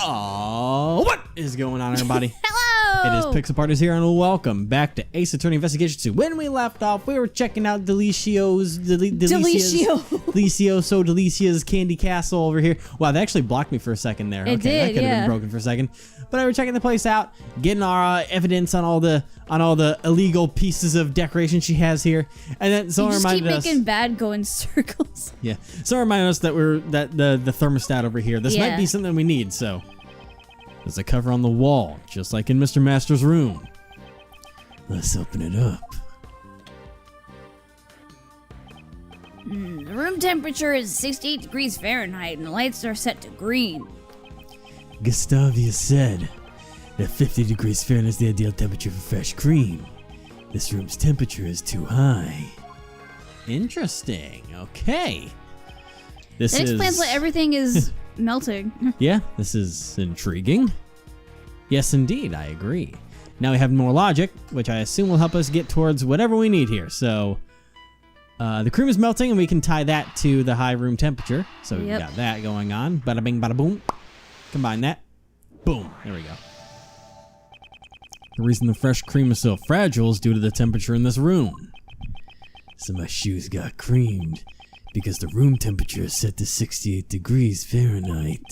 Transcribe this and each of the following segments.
Oh, what is going on, everybody? Hello! It is Pixelparters here, and welcome back to Ace Attorney Investigation 2. When we left off, we were checking out Delicia's Candy Castle over here. Wow, they actually blocked me for a second there. It did, that could have been broken for a second. But I were checking the place out, getting our evidence on all the illegal pieces of decoration she has here, and then someone reminded us. Just keep making bad go in circles. Yeah, someone reminded us that the thermostat over here. This might be something we need. So there's a cover on the wall, just like in Mr. Master's room. Let's open it up. The room temperature is 68 degrees Fahrenheit, and the lights are set to green. Gustavia said that 50 degrees Fahrenheit is the ideal temperature for fresh cream. This room's temperature is too high. Interesting. Okay. That explains why everything is melting. Yeah, this is intriguing. Yes, indeed, I agree. Now we have more logic, which I assume will help us get towards whatever we need here. So, the cream is melting, and we can tie that to the high room temperature. So we've got that going on. Bada bing, bada boom. Combine that. Boom. There we go. The reason the fresh cream is so fragile is due to the temperature in this room. So my shoes got creamed because the room temperature is set to 68 degrees Fahrenheit.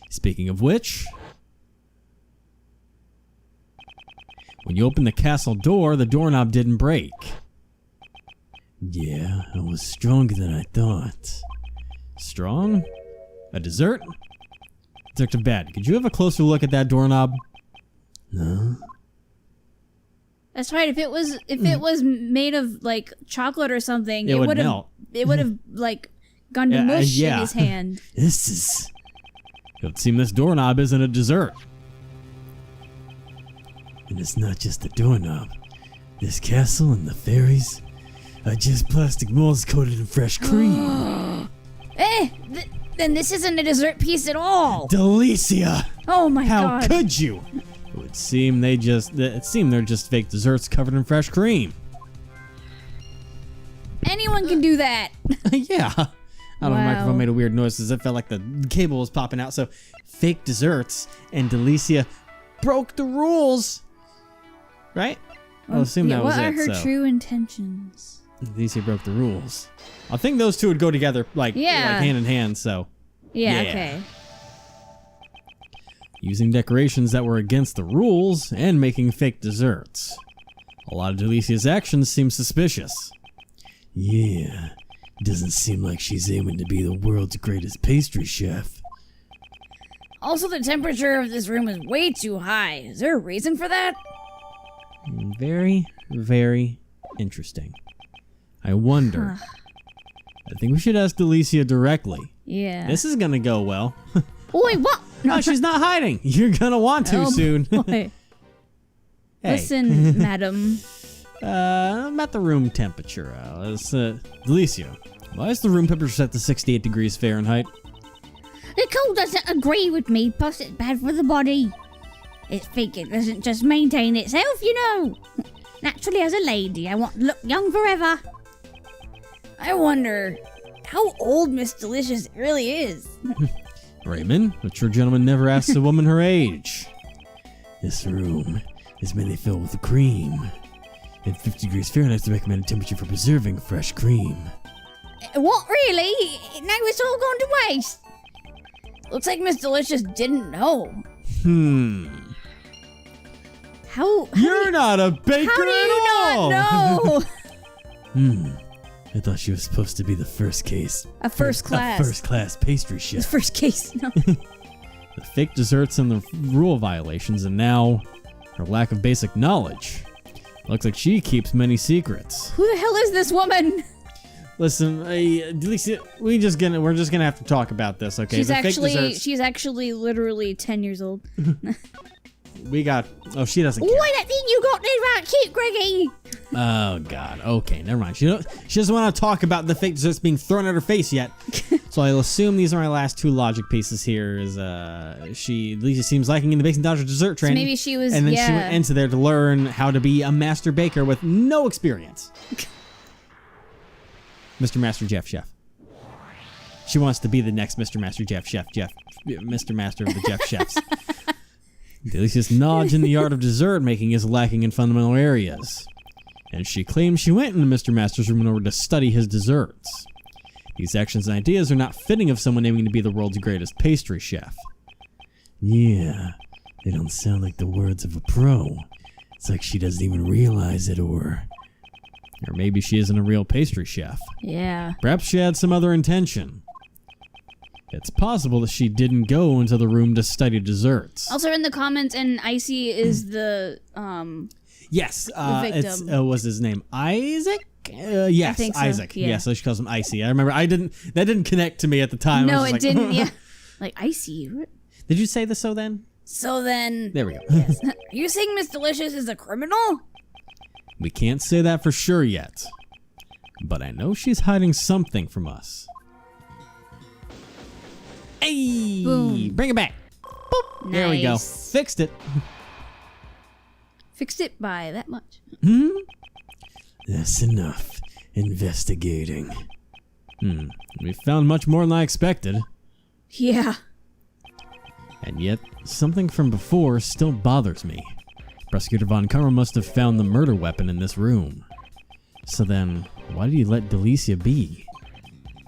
Speaking of which, when you open the castle door, the doorknob didn't break. Yeah, I was stronger than I thought. Strong? A dessert? Detective Bad, could you have a closer look at that doorknob? No. That's right. If it was made of like chocolate or something, it would melt. It would have like gone to mush in his hand. This is. It would seem this doorknob isn't a dessert. And it's not just the doorknob. This castle and the fairies are just plastic molds coated in fresh cream. Then this isn't a dessert piece at all. Delicia! Oh my God! How God! could you? It would seem they're just fake desserts covered in fresh cream. Anyone can do that. Yeah. I don't know, the microphone made a weird noise as it felt like the cable was popping out. So, fake desserts, and Delicia broke the rules. Right? I'll assume that was it. What are her true intentions? Delicia broke the rules. I think those two would go together like hand in hand, so. Yeah, okay. Using decorations that were against the rules and making fake desserts. A lot of Delicia's actions seem suspicious. Yeah, doesn't seem like she's aiming to be the world's greatest pastry chef. Also, the temperature of this room is way too high. Is there a reason for that? Very, very interesting. I wonder. I think we should ask Delicia directly. Yeah. This is gonna go well. Wait, what? No, she's not hiding. You're gonna want to soon. Boy. Hey. Listen, madam. I'm at the room temperature. Delicia, why is the room temperature set to 68 degrees Fahrenheit? The cold doesn't agree with me, plus it's bad for the body. It's fake, it doesn't just maintain itself, you know. Naturally, as a lady, I want to look young forever. I wonder how old Miss Delicious really is. Raymond, a true gentleman never asks a woman her age. This room is mainly filled with cream. And 50 degrees Fahrenheit is the recommended temperature for preserving fresh cream. What, really? Now it's all gone to waste. Looks like Miss Delicious didn't know. How You're not a baker How do at you all! not know? I thought she was supposed to be the first case. A first class. A first class pastry chef. First case, no. The fake desserts and the rule violations, and now her lack of basic knowledge. Looks like she keeps many secrets. Who the hell is this woman? Listen, Delicia, we're just gonna have to talk about this, okay? She's fake actually literally 10 years old. We got. Oh, she doesn't care. Why, that thing you got there right cute, Greggy? Oh God. Okay, never mind. She doesn't want to talk about the fake desserts being thrown at her face yet. So I'll assume these are my last two logic pieces here. Is Delicia seems liking in the baking dodger dessert training. So maybe she was. And then she went into there to learn how to be a master baker with no experience. Mr. Master Chef. She wants to be the next Mr. Master Mr. Master of the Jeff Chefs. Delicia's knowledge in the art of dessert making is lacking in fundamental areas, and she claims she went into Mr. Master's room in order to study his desserts. These actions and ideas are not fitting of someone aiming to be the world's greatest pastry chef. Yeah, they don't sound like the words of a pro. It's like she doesn't even realize it, or maybe she isn't a real pastry chef. Yeah. Perhaps she had some other intention. It's possible that she didn't go into the room to study desserts. Also in the comments, and Icy is the Yes, the victim. it's what's his name? Isaac? Yes, I think so, Isaac. yeah. Yes, so she calls him Icy. I remember that didn't connect to me at the time. I No, was it just like, didn't. Yeah. Like Icy. Did you say the so then? So then, There we go. yes. Are you saying Miss Delicious is a criminal? We can't say that for sure yet, but I know she's hiding something from us. Hey! Boom. Bring it back. Boop. There we go. Nice. Fixed it. Fixed it by that much. that's enough investigating. We found much more than I expected, Yeah. and yet something from before still bothers me. Prosecutor Von Karma must have found the murder weapon in this room. So then, why did he let Delicia be?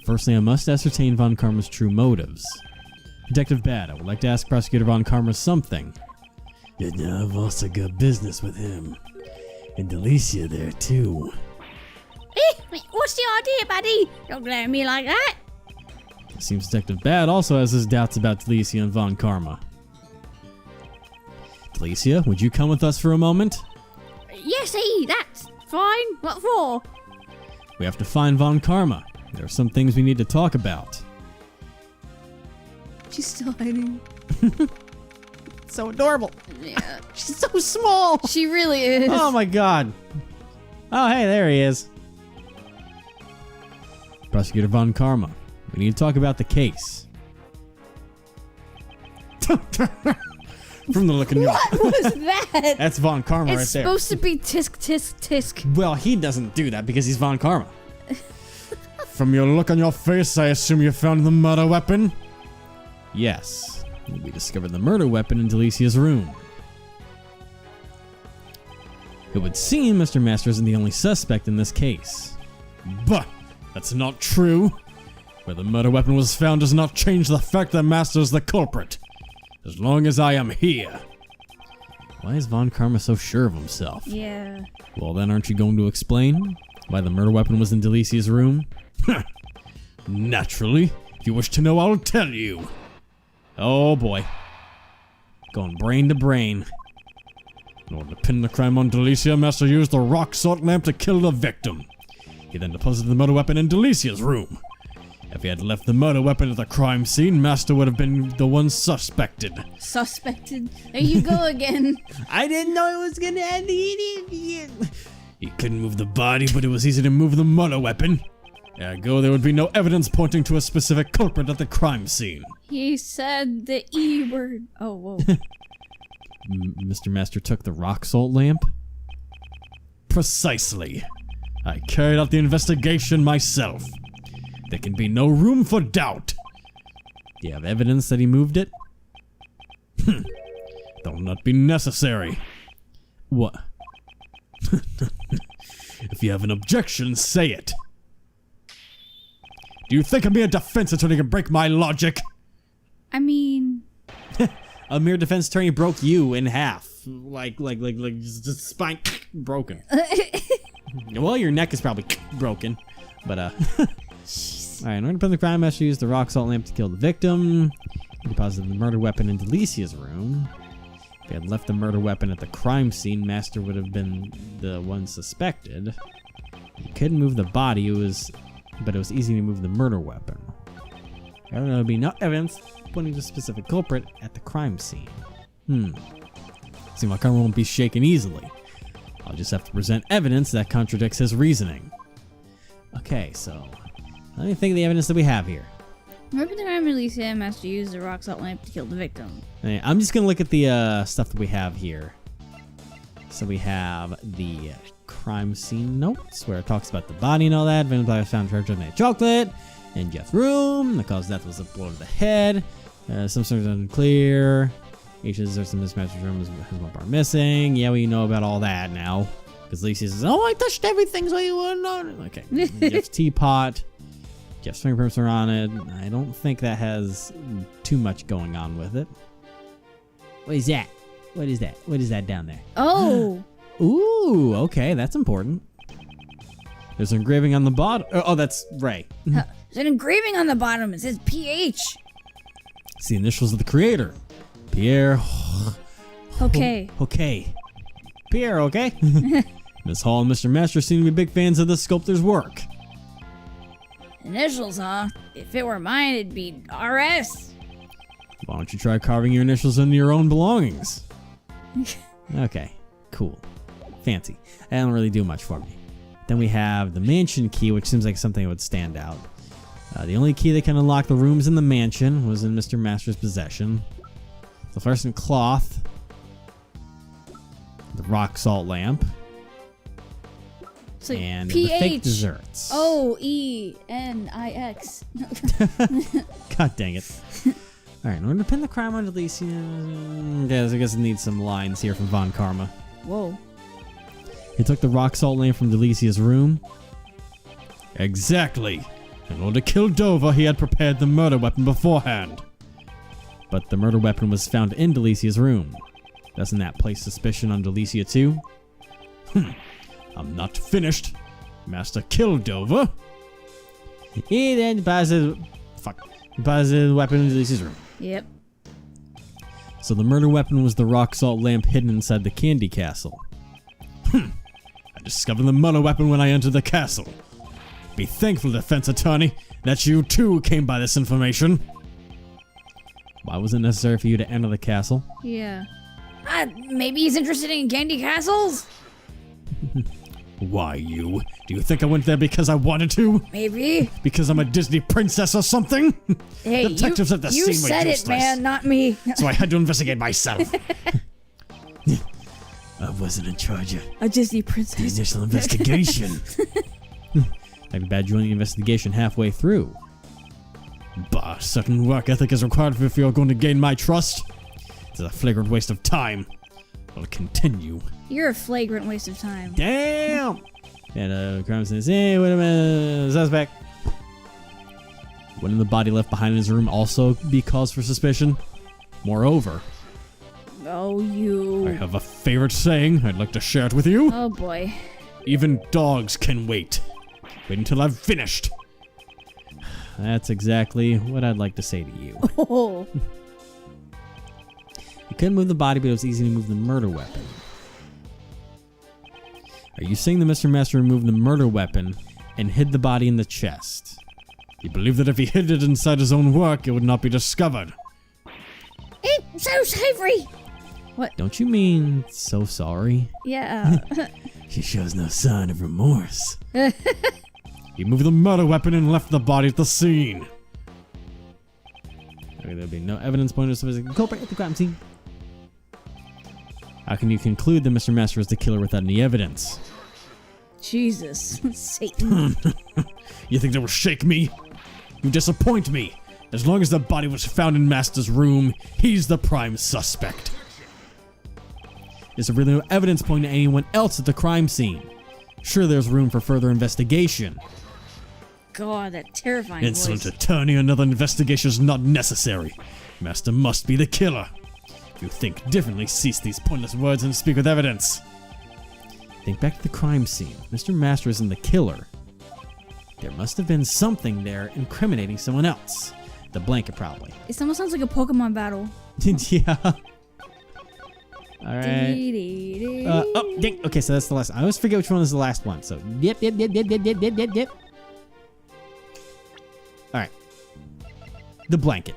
Firstly, I must ascertain Von Karma's true motives. Detective Bad, I would like to ask Prosecutor Von Karma something. And I've also got business with him. And Delicia there, too. What's the idea, buddy? Don't glare at me like that. It seems Detective Bad also has his doubts about Delicia and Von Karma. Delicia, would you come with us for a moment? Yesy, that's fine. What for? We have to find Von Karma. There are some things we need to talk about. She's still hiding. So adorable. Yeah. She's so small. She really is. Oh my god. Oh, hey, there he is. Prosecutor Von Karma, we need to talk about the case. From the look in your What was that? That's Von Karma It's right there. supposed to be tisk tisk tisk. Well, he doesn't do that because he's Von Karma. From your look on your face, I assume you found the murder weapon? Yes. We discovered the murder weapon in Delicia's room. It would seem Mr. Master isn't the only suspect in this case. But that's not true. Where the murder weapon was found does not change the fact that Master is the culprit. As long as I am here. Why is Von Karma so sure of himself? Yeah. Well, then aren't you going to explain why the murder weapon was in Delicia's room? Naturally. If you wish to know, I'll tell you. Oh boy. Going brain to brain. In order to pin the crime on Delicia, Master used the rock salt lamp to kill the victim. He then deposited the murder weapon in Delicia's room. If he had left the murder weapon at the crime scene, Master would have been the one suspected. Suspected. There you go again. I didn't know it was gonna end. He couldn't move the body, but it was easy to move the murder weapon. Ergo, there would be no evidence pointing to a specific culprit at the crime scene. He said the E word. Oh, whoa. Mr. Master took the rock salt lamp? Precisely. I carried out the investigation myself. There can be no room for doubt. Do you have evidence that he moved it? That'll not be necessary. What? If you have an objection, say it. Do you think a mere defense attorney can break my logic? I mean, A mere defense attorney broke you in half. Like just spine broken. Well, your neck is probably broken, but Alright, in order to prevent the crime, Master used the rock salt lamp to kill the victim. He deposited the murder weapon in Delicia's room. If he had left the murder weapon at the crime scene, Master would have been the one suspected. He couldn't move the body, but it was easy to move the murder weapon. There would be no evidence pointing to a specific culprit at the crime scene. Seems like I won't be shaken easily. I'll just have to present evidence that contradicts his reasoning. Okay, so let me think of the evidence that we have here. remember the time Alicia Master used the rock salt lamp to kill the victim? Okay, I'm just gonna look at the stuff that we have here. So we have the crime scene notes where it talks about the body and all that. Vampire found treasure made chocolate. in Jeff's room. The cause of death was a blow to the head. Some sort of unclear. Each of the mismatched rooms has one part missing. Yeah, we know about all that now. Because Alicia says, oh, I touched everything, so you wouldn't know. Okay. Jeff's teapot. Jeff's fingerprints are on it. I don't think that has too much going on with it. What is that? What is that? What is that down there? Oh. Ooh, okay, that's important. There's an engraving on the bottom. Oh, that's Ray. There's an engraving on the bottom. It says PH. It's the initials of the creator. Pierre. Okay. Okay. Pierre, okay? Miss Hall and Mr. Master seem to be big fans of the sculptor's work. Initials, huh? If it were mine, it'd be RS. Why don't you try carving your initials into your own belongings? Okay, cool. Fancy. That don't really do much for me. Then we have the mansion key, which seems like something that would stand out. The only key that can unlock the rooms in the mansion was in Mr. Master's possession. The fluorescent cloth. The rock salt lamp. It's like And PH. the fake desserts. OENIX. God dang it. Alright, in order to pin the crime on Delicia... Yes, I guess it needs some lines here from Von Karma. Whoa. He took the rock salt lamp from Delicia's room. Exactly. In order to kill Dover, he had prepared the murder weapon beforehand. But the murder weapon was found in Delicia's room. Doesn't that place suspicion on Delicia too? I'm not finished. Master killed Dover. He then deposited the weapon in Delicia's room. Yep. So the murder weapon was the rock salt lamp hidden inside the candy castle. I discovered the murder weapon when I entered the castle. Be thankful, defense attorney, that you too came by this information. Why was it necessary for you to enter the castle? Yeah. Maybe he's interested in candy castles? Why you? Do you think I went there because I wanted to? Maybe. Because I'm a Disney princess or something? Hey, Detectives at the you scene said were it, useless. man, not me. So I had to investigate myself. I wasn't in charge of A Disney the princess. initial investigation. I'd bad joining the investigation halfway through. Bah, certain work ethic is required if you're going to gain my trust. It's a flagrant waste of time. I'll continue. You're a flagrant waste of time. Damn! And crime says, hey, wait a minute, suspect. Wouldn't the body left behind in his room also be cause for suspicion? Moreover, Oh, I you. have a favorite saying. I'd like to share it with you. Oh, boy. Even dogs can wait. Wait until I've finished. That's exactly what I'd like to say to you. Oh. You couldn't move the body, but it was easy to move the murder weapon. Are you saying that Mr. Master removed the murder weapon and hid the body in the chest? He believed that if he hid it inside his own work, it would not be discovered. It's so savory. Don't you mean so sorry? Yeah. She shows no sign of remorse. He moved the murder weapon and left the body at the scene. Okay, there'll be no evidence pointing to the culprit at the crime scene. How can you conclude that Mr. Master was the killer without any evidence? Jesus. Satan. You think that will shake me? You disappoint me. As long as the body was found in Master's room, he's the prime suspect. Is there really no evidence pointing to anyone else at the crime scene? Sure, there's room for further investigation. God, that terrifying Insolent voice. attorney, another investigation is not necessary. Master must be the killer. If you think differently, cease these pointless words and speak with evidence. Think back to the crime scene. Mr. Master isn't the killer. There must have been something there incriminating someone else. The blanket, probably. It almost sounds like a Pokemon battle. Yeah. Alright. Oh, dang. Okay, so that's the last. I always forget which one is the last one. So, yep. Alright. The blanket.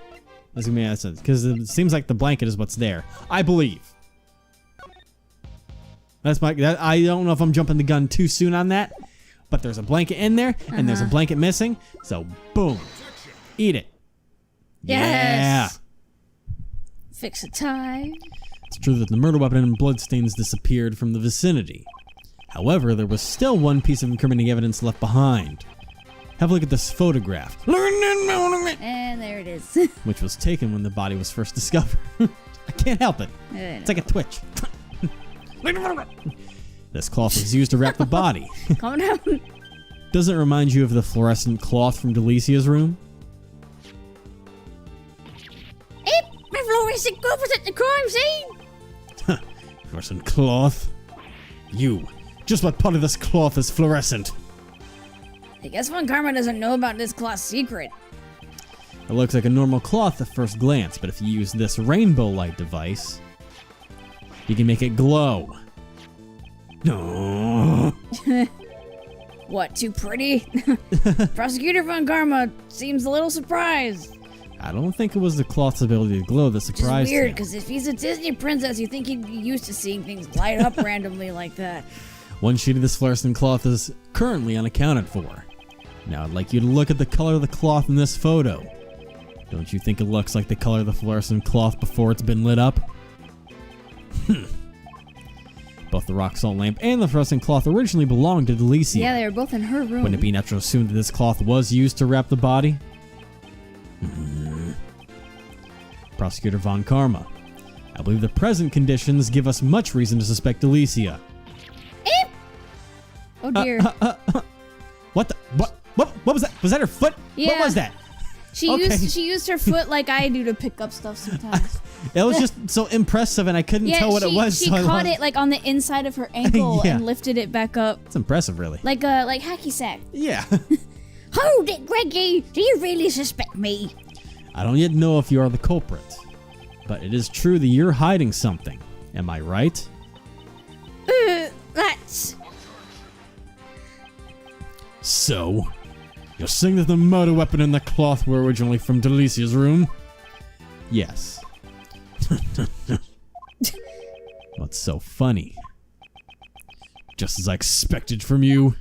That's gonna be that sense. Because it seems like the blanket is what's there. I believe. I don't know if I'm jumping the gun too soon on that. But there's a blanket in there, and there's a blanket missing. So, boom. Eat it. Yes. Yeah. Fix a tie. It's true that the murder weapon and bloodstains disappeared from the vicinity. However, there was still one piece of incriminating evidence left behind. Have a look at this photograph. And there it is. Which was taken when the body was first discovered. I can't help it. It's like a twitch. This cloth was used to wrap the body. Calm down. Doesn't it remind you of the fluorescent cloth from Delicia's room? My fluorescent glove was at the crime scene. Fluorescent cloth? You. Just what part of this cloth is fluorescent? I guess Von Karma doesn't know about this cloth's secret. It looks like a normal cloth at first glance, but if you use this rainbow light device, you can make it glow. No. What, too pretty? Prosecutor Von Karma seems a little surprised. I don't think it was the cloth's ability to glow that Which is surprised weird, him. because if he's a Disney princess, you think he'd be used to seeing things light up randomly like that. One sheet of this fluorescent cloth is currently unaccounted for. Now I'd like you to look at the color of the cloth in this photo. Don't you think it looks like the color of the fluorescent cloth before it's been lit up? Both the rock salt lamp and the fluorescent cloth originally belonged to Delicia. Yeah, they were both in her room. Wouldn't it be natural to assume that this cloth was used to wrap the body? Prosecutor Von Karma. I believe the present conditions give us much reason to suspect Delicia. Oh dear. What the? What was that? Was that her foot? Yeah. What was that? She used her foot like I do to pick up stuff sometimes. It was just so impressive, and I couldn't tell what it was. She so I caught lost- it like on the inside of her ankle Yeah. and lifted it back up It's impressive, really. like hacky sack. Yeah. Hold it, Greggy. Do you really suspect me? I don't yet know if you are the culprit, but it is true that you're hiding something. Am I right? That's... So, you're saying that the murder weapon and the cloth were originally from Delicia's room? Yes. What's so funny? Just as I expected from you.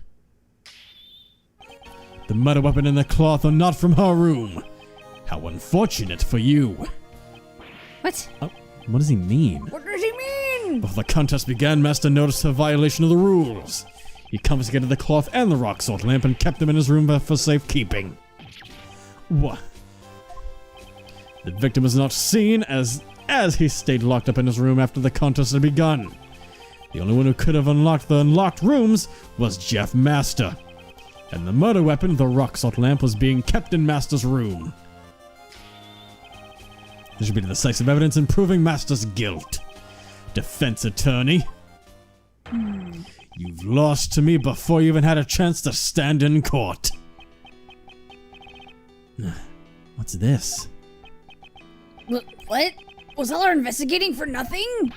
The murder weapon and the cloth are not from her room. How unfortunate for you. What? Oh, what does he mean? What does he mean? Before the contest began, Master noticed a violation of the rules. He confiscated the cloth and the rock salt lamp and kept them in his room for safekeeping. What? The victim was not seen as he stayed locked up in his room after the contest had begun. The only one who could have unlocked the unlocked rooms was Jeff Master. And the murder weapon, the rock salt lamp, was being kept in Master's room. There should be decisive evidence in proving Master's guilt. Defense attorney. You've lost to me before you even had a chance to stand in court. What's this? What? Was all our investigating for nothing?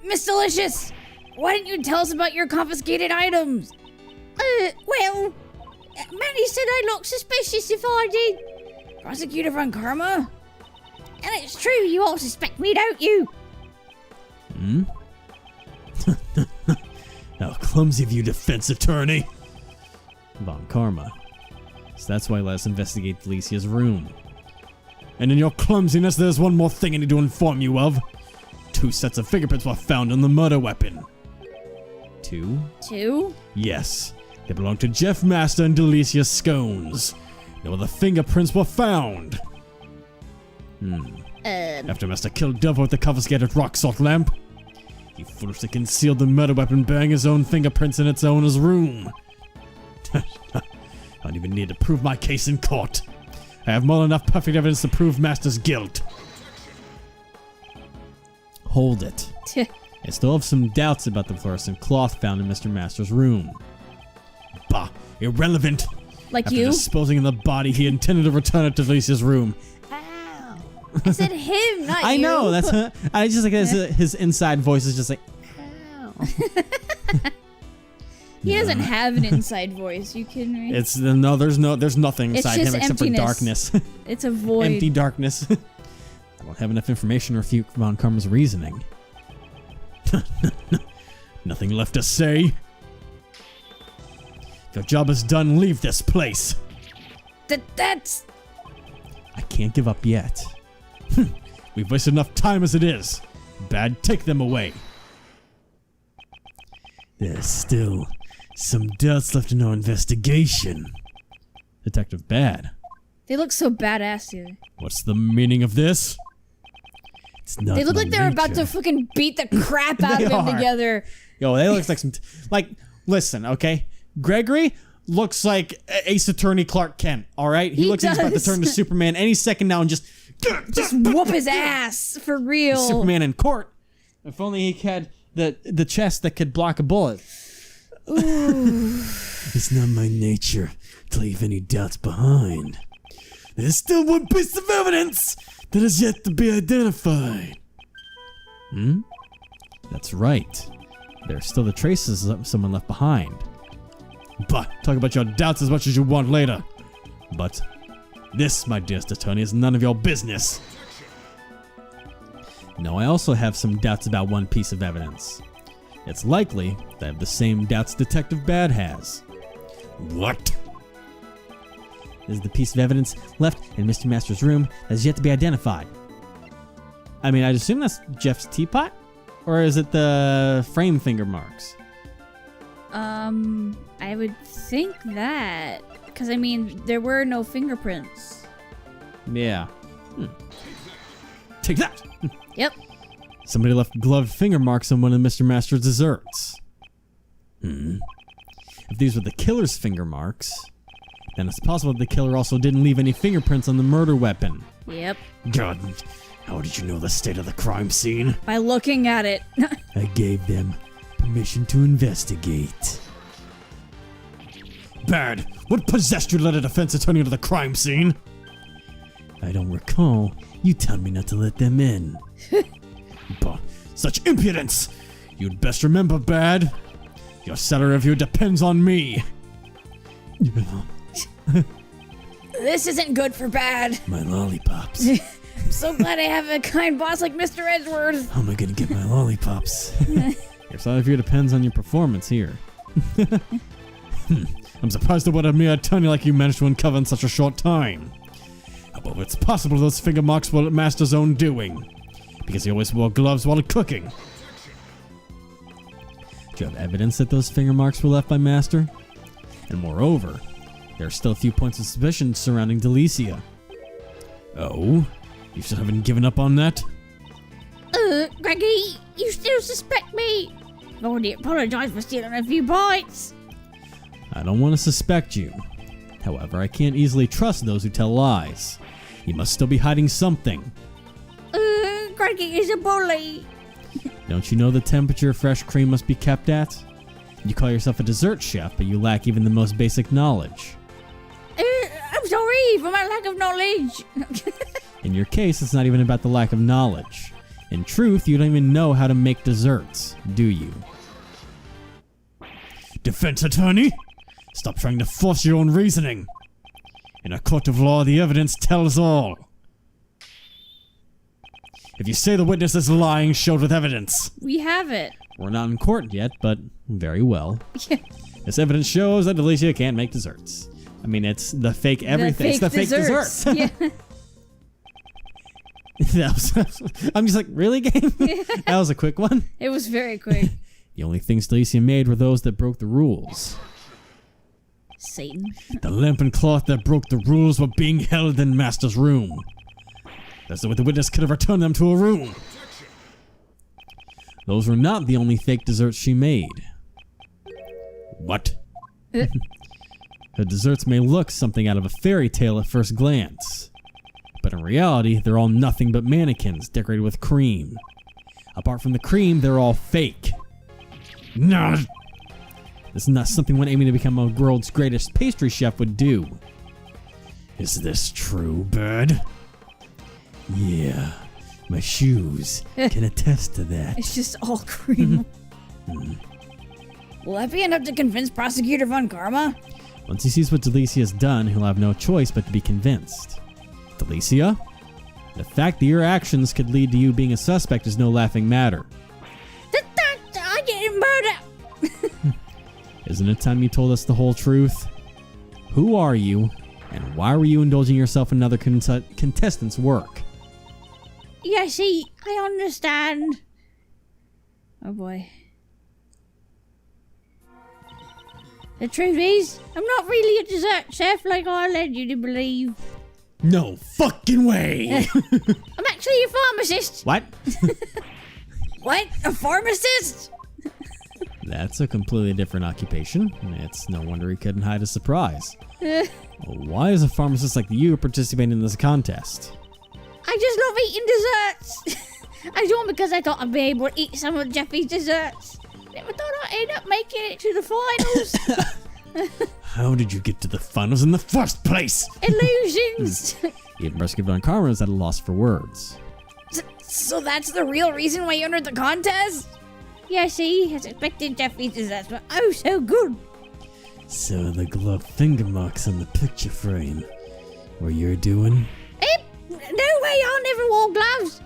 Miss Delicious, why didn't you tell us about your confiscated items? Well, Manny said I looked suspicious if I did. Prosecutor Von Karma? And it's true, you all suspect me, don't you? How clumsy of you, defense attorney. Von Karma. So that's why let us investigate Delicia's room. And in your clumsiness, there's one more thing I need to inform you of. 2 sets of fingerprints were found on the murder weapon. 2? 2? Yes. They belong to Jeff Master and Delicia Scones. No other fingerprints were found. After Master killed Dover with the confiscated rock salt lamp, he foolishly concealed the murder weapon bearing his own fingerprints in its owner's room. I don't even need to prove my case in court. I have more than enough perfect evidence to prove Master's guilt. Hold it. I still have some doubts about the fluorescent cloth found in Mr. Master's room. Bah, irrelevant. Like After you? disposing of the body, he intended to return it to Delicia's room. I said him, not you. I know, that's I just like his inside voice is just like, ow. He doesn't have an inside voice. You kidding me? It's no, there's nothing It's inside just him except emptiness. for darkness. It's a void. Empty darkness. I don't have enough information to refute Von Karma's reasoning. Nothing left to say. If your job is done, leave this place. That's... I can't give up yet. We've wasted enough time as it is. Bad, take them away. There's still some doubts left in our investigation. Detective Bad. They look so badass together. What's the meaning of this? It's not They look my like they're about to nature. fucking beat the crap out They of him are. together. Yo, they look like some... listen, okay? Gregory looks like Ace Attorney Clark Kent, all right? He looks like he's about to does. turn to Superman any second now and just Whoop his ass for real. Superman in court. If only he had the chest that could block a bullet. It's not my nature to leave any doubts behind. There's still one piece of evidence that is yet to be identified. That's right. There's still the traces of someone left behind. But talk about your doubts as much as you want later. But this, my dearest attorney, is none of your business. No, I also have some doubts about one piece of evidence. It's likely that I have the same doubts Detective Bad has. What? There's the piece of evidence left in Mr. Master's room that is yet to be identified. I mean, I'd assume that's Jeff's teapot? Or is it the frame finger marks? I would think that. Because, I mean, there were no fingerprints. Yeah. Take that! Yep. Somebody left gloved finger marks on one of Mr. Master's desserts. If these were the killer's finger marks, then it's possible that the killer also didn't leave any fingerprints on the murder weapon. Yep. God, how did you know the state of the crime scene? By looking at it. I gave them permission to investigate. Bad! What possessed you to let a defense attorney to the crime scene? I don't recall. You told me not to let them in. But such impudence! You'd best remember, Bad. Your salary review depends on me. This isn't good for Bad. My lollipops. I'm so glad I have a kind boss like Mr. Edgeworth. How am I gonna get my lollipops? Your salary review depends on your performance here. I'm surprised at what a mere attorney like you managed to uncover in such a short time. However, it's possible those finger marks were Master's own doing, because he always wore gloves while cooking. Do you have evidence that those finger marks were left by Master? And moreover, there are still a few points of suspicion surrounding Delicia. Oh? You still haven't given up on that? Greggy, you still suspect me? I've already apologized for stealing a few bites. I don't want to suspect you. However, I can't easily trust those who tell lies. You must still be hiding something. Greggy is a bully. Don't you know the temperature fresh cream must be kept at? You call yourself a dessert chef, but you lack even the most basic knowledge. I'm sorry for my lack of knowledge. In your case, it's not even about the lack of knowledge. In truth, you don't even know how to make desserts, do you? Defense attorney? Stop trying to force your own reasoning. In a court of law, the evidence tells all. If you say the witness is lying, show it with evidence. We have it. We're not in court yet, but very well. Yeah. This evidence shows that Delicia can't make desserts. I mean, it's the fake everything. It's the fake desserts. Yeah. I'm just like, really, game? That was a quick one. It was very quick. The only things Delicia made were those that broke the rules. Satan. The lamp and cloth that broke the rules were being held in Master's room. That's the way the witness could have returned them to a room. Those were not the only fake desserts she made. What? Her desserts may look something out of a fairy tale at first glance, but in reality, they're all nothing but mannequins decorated with cream. Apart from the cream, they're all fake. No! This is not something one aiming to become a world's greatest pastry chef would do. Is this true, Bird? Yeah, my shoes can attest to that. It's just all cream. Will that be enough to convince Prosecutor Von Karma? Once he sees what Delicia has done, he'll have no choice but to be convinced. Delicia? The fact that your actions could lead to you being a suspect is no laughing matter. I didn't murder. Isn't it time you told us the whole truth? Who are you, and why were you indulging yourself in another contestant's work? Yeah, see, I understand. Oh boy. The truth is, I'm not really a dessert chef like I led you to believe. No fucking way! I'm actually a pharmacist. What? What? A pharmacist? That's a completely different occupation. It's no wonder he couldn't hide his surprise. Well, why is a pharmacist like you participating in this contest? I just love eating desserts. I joined because I thought I'd be able to eat some of Jeffy's desserts. Never thought I'd end up making it to the finals. How did you get to the finals in the first place? Illusions. Even Rescue on Karma is at a loss for words. So that's the real reason why you entered the contest? Yes, he has expected Jeffy's desserts were oh so good. So the glove finger marks on the picture frame were your doing? No way, I never wore gloves.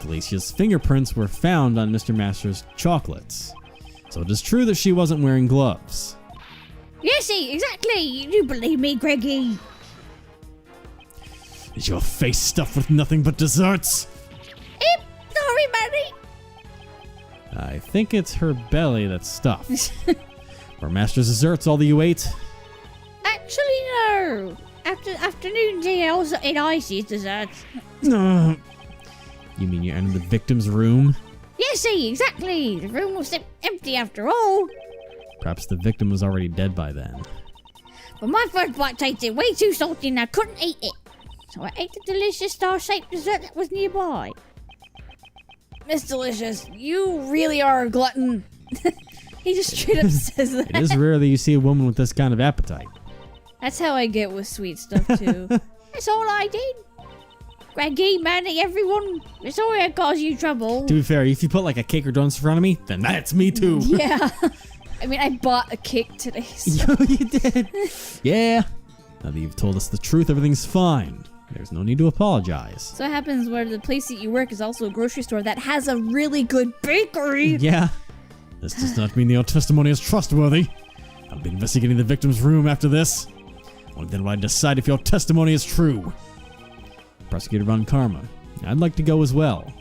Delicia's fingerprints were found on Mr. Master's chocolates. So it is true that she wasn't wearing gloves. Yes, exactly. You do believe me, Greggy. Is your face stuffed with nothing but desserts? Sorry, Manny. I think it's her belly that's stuffed. Were Master's desserts all that you ate? Actually, no. After afternoon tea, I also ate Icy's desserts. No. You mean you entered the victim's room? Yes, exactly. The room was empty after all. Perhaps the victim was already dead by then. But my first bite tasted way too salty and I couldn't eat it. So I ate the delicious star-shaped dessert that was nearby. Miss Delicious, you really are a glutton. He just straight up says that. It is rare that you see a woman with this kind of appetite. That's how I get with sweet stuff, too. That's all I did. Greggy, Manny, everyone. Sorry I caused you trouble. To be fair, if you put like a cake or donuts in front of me, then that's me too. Yeah. I mean, I bought a cake today. So. Yo, you did. Yeah. Now that you've told us the truth, everything's fine. There's no need to apologize. So what happens where the place that you work is also a grocery store that has a really good bakery? Yeah. This does not mean your testimony is trustworthy. I'll be investigating the victim's room after this. Only then will I decide if your testimony is true. Prosecutor Von Karma, I'd like to go as well.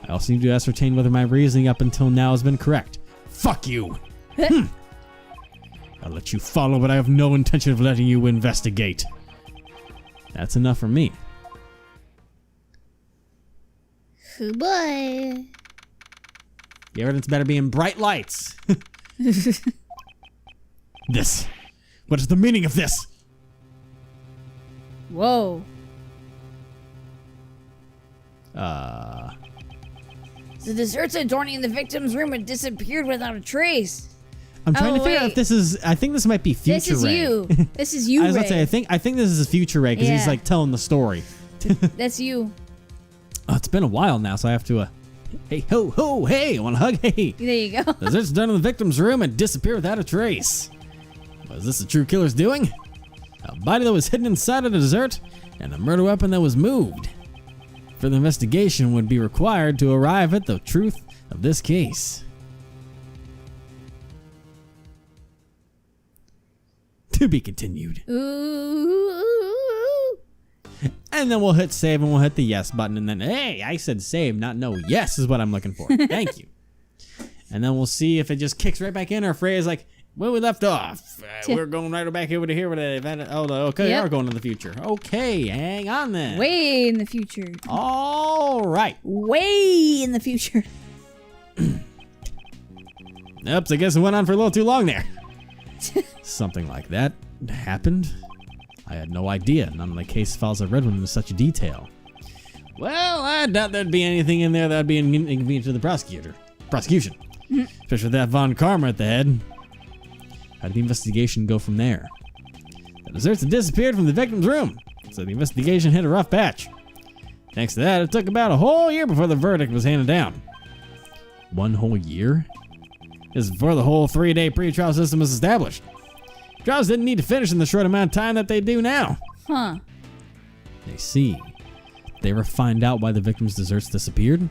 I also need to ascertain whether my reasoning up until now has been correct. Fuck you! I'll let you follow, but I have no intention of letting you investigate. That's enough for me. Oh boy. The evidence better be in bright lights. This. What is the meaning of this? Whoa. The desserts adorning the victim's room had disappeared without a trace. I'm trying to figure out wait. if this is. I think this might be Future This is Ray. you. This is you, I was about to say. Ray. I think this is Future Ray because he's Yeah. like telling the story. That's you. Oh, it's been a while now, so I have to. Hey ho ho hey! Want a hug? Hey. There you go. Desserts done in the victim's room and disappear without a trace. Was this the true killer's doing? A body that was hidden inside of the dessert, and a murder weapon that was moved. Further investigation would be required to arrive at the truth of this case. To be continued. Ooh. And then we'll hit save and we'll hit the yes button, and then, hey, I said save, not no. Yes is what I'm looking for. Thank you. And then we'll see if it just kicks right back in, or if Ray is like, where we left off. We're going right back over to here with the event. Oh, okay, we Yep. are going to the future. Okay, hang on then. Way in the future. All right. Way in the future. Oops, I guess it went on for a little too long there. Something like that happened. I had no idea. None of the case files I read went into such detail. Well, I doubt there'd be anything in there that'd be inconvenient to the prosecution. Especially with that Von Karma at the head. How did the investigation go from there? The desserts had disappeared from the victim's room, so the investigation hit a rough patch. Thanks to that, it took about a whole year before the verdict was handed down. 1 whole year? This is before the whole 3-day pre-trial system was established. Trials didn't need to finish in the short amount of time that they do now. Huh. I see. Did they ever find out why the victim's desserts disappeared?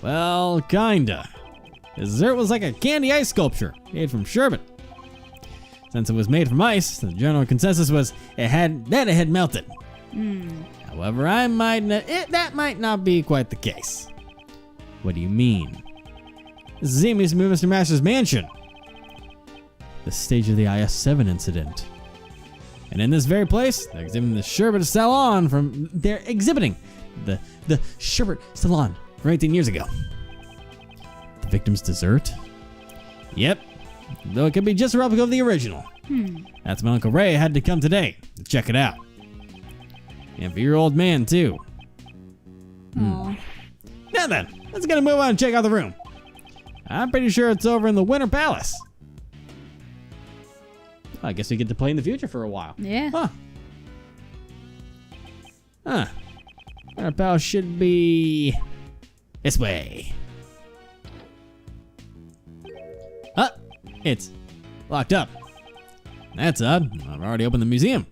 Well, kinda. The dessert was like a candy ice sculpture made from sherbet. Since it was made from ice, the general consensus was it had melted. However, that might not be quite the case. What do you mean? This is Mr. Master's mansion. the stage of the IS-7 incident. And in this very place, they're exhibiting the sherbet salon from... They're exhibiting the sherbet salon from 18 years ago. The victim's dessert? Yep. Though it could be just a replica of the original. That's my Uncle Ray had to come today to check it out. And for your old man, too. Aw. Now then, let's get a move on and check out the room. I'm pretty sure it's over in the Winter Palace. I guess we get to play in the future for a while. Yeah. Huh. Winter Palace should be this way. It's locked up. That's odd. I've already opened the museum.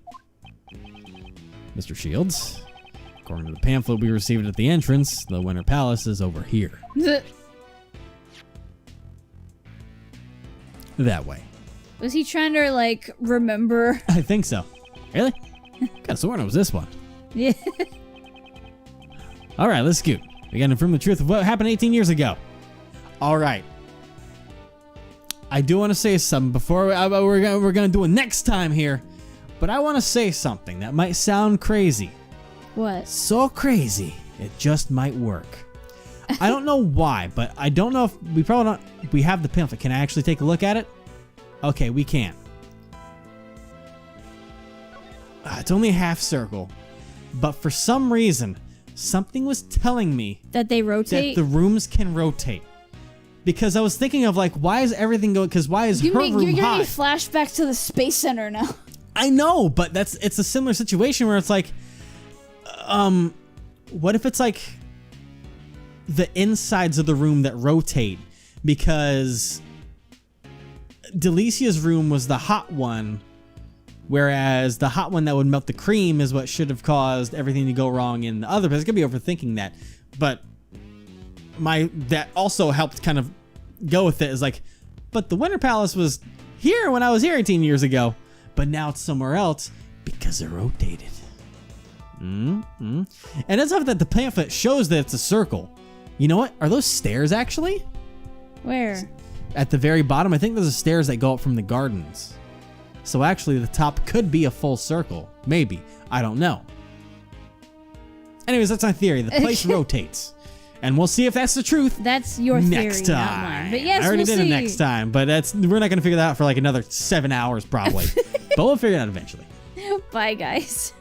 Mr. Shields, according to the pamphlet we received at the entrance, the Winter Palace is over here. That way. Was he trying to, like, remember? I think so. Really? Could have sworn it was this one. Yeah. All right, let's scoot. We got to confirm the truth of what happened 18 years ago. All right. I do want to say something before we're gonna do it next time here, but I want to say something that might sound crazy. What? So crazy, it just might work. I don't know why, but I don't know if we probably don't. We have the pamphlet. Can I actually take a look at it? Okay, we can. It's only a half circle, but for some reason, something was telling me That they rotate? that the rooms can rotate. Because I was thinking of like, why is everything going? Because why is her room You're giving me hot? flashbacks to the Space Center now. I know, but it's a similar situation where it's like, what if it's like the insides of the room that rotate? Because Delicia's room was the hot one, whereas the hot one that would melt the cream is what should have caused everything to go wrong in the other place. I could be overthinking that, but that also helped kind of go with it is like, but the Winter Palace was here when I was here 18 years ago, but now it's somewhere else because it rotated. And it's not that the pamphlet shows that it's a circle. You know what? Are those stairs actually? Where? At the very bottom, I think there's stairs that go up from the gardens. So actually the top could be a full circle. Maybe. I don't know. Anyways, that's my theory. The place rotates. And we'll see if that's the truth. That's your theory, next time. not mine. But yes, I already we'll did see. it next time, but we're not going to figure that out for like another 7 hours probably. But we'll figure it out eventually. Bye, guys.